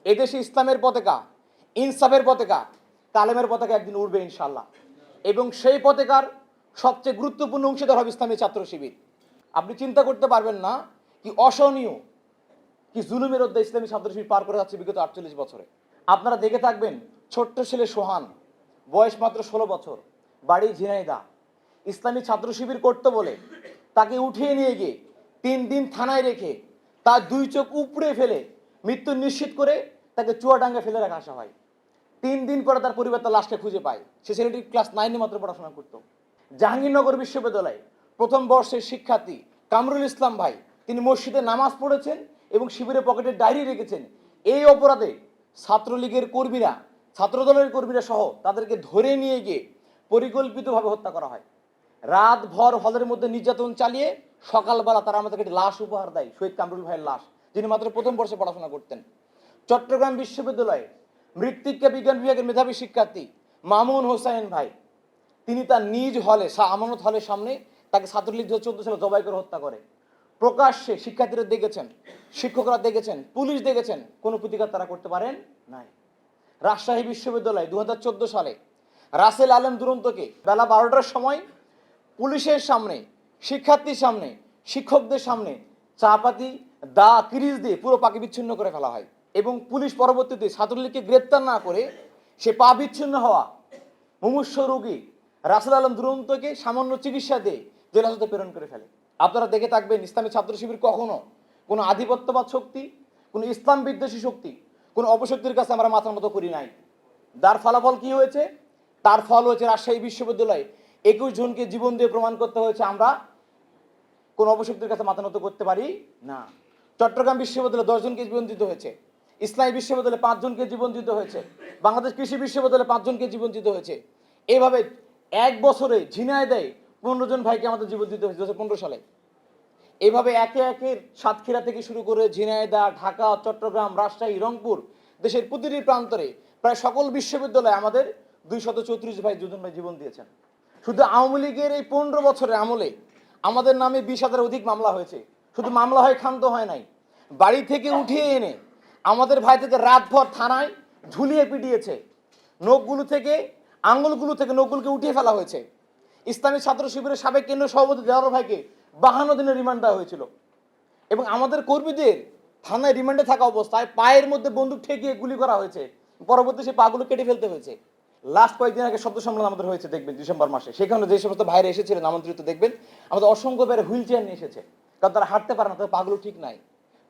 এদেশে ইসলামের পতাকা, ইনসাফের পতাকা, কালেমের পতাকা একদিন উড়বে ইনশাআল্লাহ। এবং সেই পতাকার সবচেয়ে গুরুত্বপূর্ণ অংশীদার হবে ইসলামী ছাত্র শিবির। আপনি চিন্তা করতে পারবেন না কি অসহনীয়, কি জুলুমের অধ্যায় ইসলামী ছাত্র শিবির পার করে যাচ্ছে বিগত 48 বছরে। আপনারা দেখে থাকবেন, ছোট্ট ছেলে সোহান, বয়স মাত্র 16 বছর, বাড়ি ঝিনাইদহ, ইসলামী ছাত্র শিবির করতে বলে তাকে উঠিয়ে নিয়ে গিয়ে 3 দিন থানায় রেখে তার 2 চোখ উপড়ে ফেলে মৃত্যু নিশ্চিত করে তাকে চুয়াডাঙ্গা ফেলে রাখা আসা হয়। 3 দিন পরে তার পরিবার তার লাশকে খুঁজে পায়। সে ছেলেটি ক্লাস 9-এ মাত্র পড়াশোনা করত। জাহাঙ্গীরনগর বিশ্ববিদ্যালয়ে প্রথম বর্ষের শিক্ষার্থী কামরুল ইসলাম ভাই, তিনি মসজিদে নামাজ পড়েছেন এবং শিবিরের পকেটে ডায়েরি রেখেছেন। এই অপরাধে ছাত্রলীগের কর্মীরা, ছাত্রদলের কর্মীরা সহ তাদেরকে ধরে নিয়ে গিয়ে পরিকল্পিতভাবে হত্যা করা হয়। রাত ভর হলের মধ্যে নির্যাতন চালিয়ে সকালবেলা তারা আমাদেরকে একটি লাশ উপহার দেয়, শহীদ কামরুল ভাইয়ের লাশ, যিনি মাত্র প্রথম বর্ষে পড়াশোনা করতেন। চট্টগ্রাম বিশ্ববিদ্যালয়ে মৃত্তিকা বিজ্ঞান বিভাগের মেধাবী শিক্ষার্থী মামুন হোসেন ভাই, তিনি তার নিজ হলে, শাহ আমানত হলের সামনে তাকে ছাত্রলীগ 2014 সালে জবাই করে হত্যা করে। প্রকাশ্যে শিক্ষার্থীরা দেখেছেন, শিক্ষকরা দেখেছেন, পুলিশ দেখেছেন, কোনো প্রতিকার তারা করতে পারেন নাই। রাজশাহী বিশ্ববিদ্যালয়ে 2014 সালে রাসেল আলম দুরন্তকে বেলা 12টার সময় পুলিশের সামনে, শিক্ষার্থীর সামনে, শিক্ষকদের সামনে চাপাতি, দা, কিরিচ দিয়ে পুরো পাকে বিচ্ছিন্ন করে ফেলা হয় এবং পুলিশ পরবর্তীতে ছাত্রলীগকে গ্রেপ্তার না করে সে পা বিচ্ছিন্ন হওয়া মুমূর্ষ রোগী রাসেল আলম দুরন্তকে সামান্য চিকিৎসা দিয়ে জেল হাজতে প্রেরণ করে ফেলে। আপনারা দেখে থাকবেন, ইসলামী ছাত্র শিবির কখনো কোনো আধিপত্যবাদ শক্তি, কোনো ইসলাম বিদ্বেষী শক্তি, কোনো অপশক্তির কাছে আমরা মাথার মতো করি নাই। তার ফলাফল কি হয়েছে? তার ফল হয়েছে রাজশাহী বিশ্ববিদ্যালয়ে 21 জনকে জীবন দিয়ে প্রমাণ করতে হয়েছে আমরা কোন অপশক্তির কাছে মাথা নত করতে পারি না। চট্টগ্রাম বিশ্ববিদ্যালয়ে 10 জনকে জীবন দিতে হয়েছে, ইসলামী বিশ্ববিদ্যালয়ে 5 জনকে জীবন দিতে হয়েছে, বাংলাদেশ কৃষি বিশ্ববিদ্যালয়ে 5 জনকে জীবন দিতে হয়েছে। এইভাবে এক বছরে ঝিনাইদহে 15 জন ভাইকে আমাদের জীবন দিতে হয়েছে 2015 সালে। এইভাবে একে একে সাতক্ষীরা থেকে শুরু করে ঝিনাইদহ, ঢাকা, চট্টগ্রাম, রাজশাহী, রংপুর, দেশের প্রতিটি প্রান্তরে প্রায় সকল বিশ্ববিদ্যালয়ে আমাদের 234 ভাই, 2 জন ভাই জীবন দিয়েছেন। শুধু আওয়ামী লীগের এই 15 বছরের আমলে আমাদের নামে 20,000-এর অধিক মামলা হয়েছে। শুধু মামলা হয়, ক্ষান্ত হয় নাই, বাড়ি থেকে উঠিয়ে এনে আমাদের ভাইদেরকে রাতভর থানায় ঝুলিয়ে পিটিয়েছে। নখগুলো থেকে, আঙ্গুলগুলো থেকে নখগুলোকে উঠিয়ে ফেলা হয়েছে। ইসলামী ছাত্র শিবিরের সাবেক কেন্দ্রীয় সভাপতি দেওয়ার ভাইকে 52 দিনের রিমান্ড দেওয়া হয়েছিল এবং আমাদের কর্মীদের থানায় রিমান্ডে থাকা অবস্থায় পায়ের মধ্যে বন্দুক ঠেকিয়ে গুলি করা হয়েছে। পরবর্তী সেই পাগুলো কেটে ফেলতে হয়েছে। লাস্ট কয়েকদিন আগে শব্দ সম্মেলন আমাদের হয়েছে, দেখবেন ডিসেম্বর মাসে। সেখানে যে সমস্ত ভাইরা এসেছিলেন আমন্ত্রিত, দেখবেন আমাদের অসংখ্য ভাইরা হুইল চেয়ার নিয়ে এসেছে, কারণ তারা হাঁটতে পারে না, তাদের পাগুলো ঠিক নাই।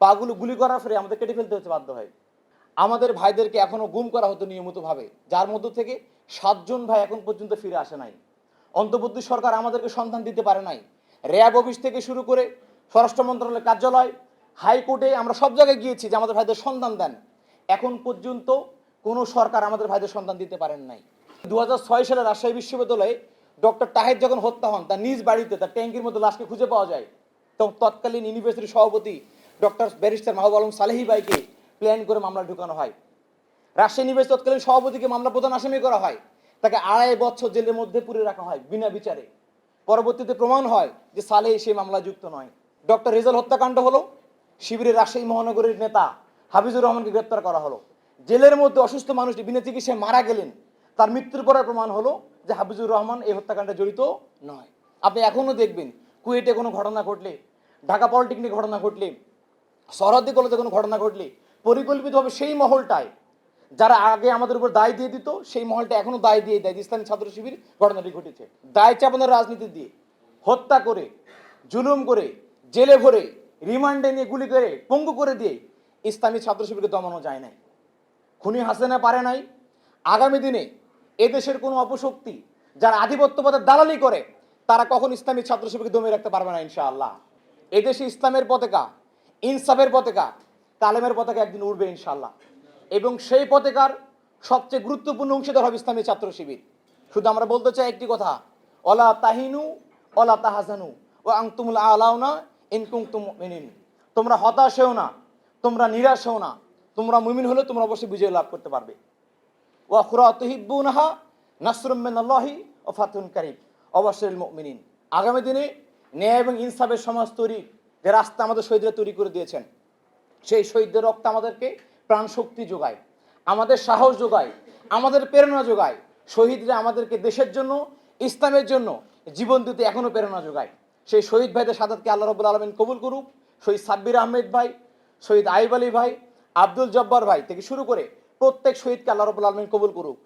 পাগুলো গুলি করার ফলে আমাদের কেটে ফেলতে হচ্ছে বাধ্য হয়। আমাদের ভাইদেরকে এখনো গুম করা হতো নিয়মিতভাবে, যার মধ্য থেকে 7 জন ভাই এখন পর্যন্ত ফিরে আসে নাই। অন্তর্বর্তী সরকার আমাদেরকে সন্ধান দিতে পারে নাই। র্যাব অফিস থেকে শুরু করে স্বরাষ্ট্র মন্ত্রণালয়ের কার্যালয়, হাইকোর্টে আমরা সব জায়গায় গিয়েছি যে আমাদের ভাইদের সন্ধান দেন। এখন পর্যন্ত কোনো সরকার আমাদের ভাইদের সন্ধান দিতে পারেন নাই। 2006 সালে রাজশাহী বিশ্ববিদ্যালয়ে ডক্টর তাহের যখন হত্যা হন, তার নিজ বাড়িতে তার ট্যাঙ্কির মধ্যে লাশকে খুঁজে পাওয়া যায়। তখন তৎকালীন ইউনিভার্সিটির সভাপতি ডক্টর ব্যারিস্টার মাহবুব আলম সালেহী ভাইকে প্ল্যান করে মামলা ঢুকানো হয়। রাজশাহী ইউনিভার্সিটি তৎকালীন সভাপতিকে মামলা প্রধান আসামি করা হয়, তাকে 2.5 বছর জেলের মধ্যে পুরে রাখা হয় বিনা বিচারে। পরবর্তীতে প্রমাণ হয় যে সালেহ সেই মামলা যুক্ত নয়। ডক্টর রেজাল হত্যাকাণ্ড হলো, শিবিরের রাজশাহী মহানগরীর নেতা হাফিজুর রহমানকে গ্রেপ্তার করা হলো। জেলের মধ্যে অসুস্থ মানুষটি বিনা চিকিৎসায় মারা গেলেন, তার মৃত্যুর পরে প্রমাণ হলো যে হাফিজুর রহমান এই হত্যাকাণ্ডে জড়িত নয়। আপনি এখনো দেখবেন, কুয়েটে কোনো ঘটনা ঘটলে, ঢাকা পলিটেকনিক ঘটনা ঘটলে, সরহদ্দি কলেজে কোনো ঘটনা ঘটলে পরিকল্পিতভাবে সেই মহলটায় যারা আগে আমাদের উপর দায় দিয়ে দিত, সেই মহলটা এখনো দায় দিয়ে দেয়। ইসলামী ছাত্র শিবির ঘটনাটি ঘটেছে দায় চাপানোর রাজনীতি দিয়ে, হত্যা করে, জুলুম করে, জেলে ভরে, রিমান্ডে নিয়ে গুলি করে পঙ্গু করে দিয়ে ইসলামী ছাত্র শিবিরকে দমানো যায় নাই। খুনি হাসিনা পারে নাই। আগামী দিনে এদেশের কোনো অপশক্তি যারা আধিপত্যবাদের দালালি করে, তারা কখন ইসলামী ছাত্র শিবিরকে দমিয়ে রাখতে পারবে না ইনশাআল্লাহ। এদেশে ইসলামের পতাকা, ইনসাফের পতাকা, কালেমের পতাকা একদিন উড়বে ইনশাআল্লাহ। এবং সেই পতাকার সবচেয়ে গুরুত্বপূর্ণ অংশীদার হবে ইসলামী ছাত্র শিবির। শুধু আমরা বলতে চাই একটি কথা, ওয়ালা তাহিনু ওয়ালা তাহজানু ওয়া আনতুমুল আলাউনা ইন কুনতুম মুমিনিন। তোমরা হতাশ হও না, তোমরা নিরাশ হও না, তোমরা মুমিন হলে তোমরা অবশ্যই বিজয় লাভ করতে পারবে। ওয়া খুরা তুহিব্বুনাহা নাসরুম মিনাল্লাহি ওয়া ফাতহুন কারীব ওয়াবাশশিরিল মুমিনিন। আগামী দিনে ন্যায় এবং ইনসাফের সমাজ তৈরি যে রাস্তা আমাদের শহীদরা তৈরি করে দিয়েছেন, সেই শহীদদের রক্ত আমাদেরকে প্রাণ শক্তি যোগায়, আমাদের সাহস যোগায়, আমাদের প্রেরণা যোগায়। শহীদরা আমাদেরকে দেশের জন্য, ইসলামের জন্য জীবন দিতে এখনও প্রেরণা যোগায়। সেই শহীদ ভাইদের সাদাতকে আল্লাহ রাব্বুল আলামিন কবুল করুক। শহীদ সাব্বির আহমেদ ভাই, শহীদ আইব আলী ভাই, আব্দুল জব্বার ভাই থেকে শুরু করে প্রত্যেক শহীদকে আল্লাহ রাব্বুল আলামিন কবুল করুক।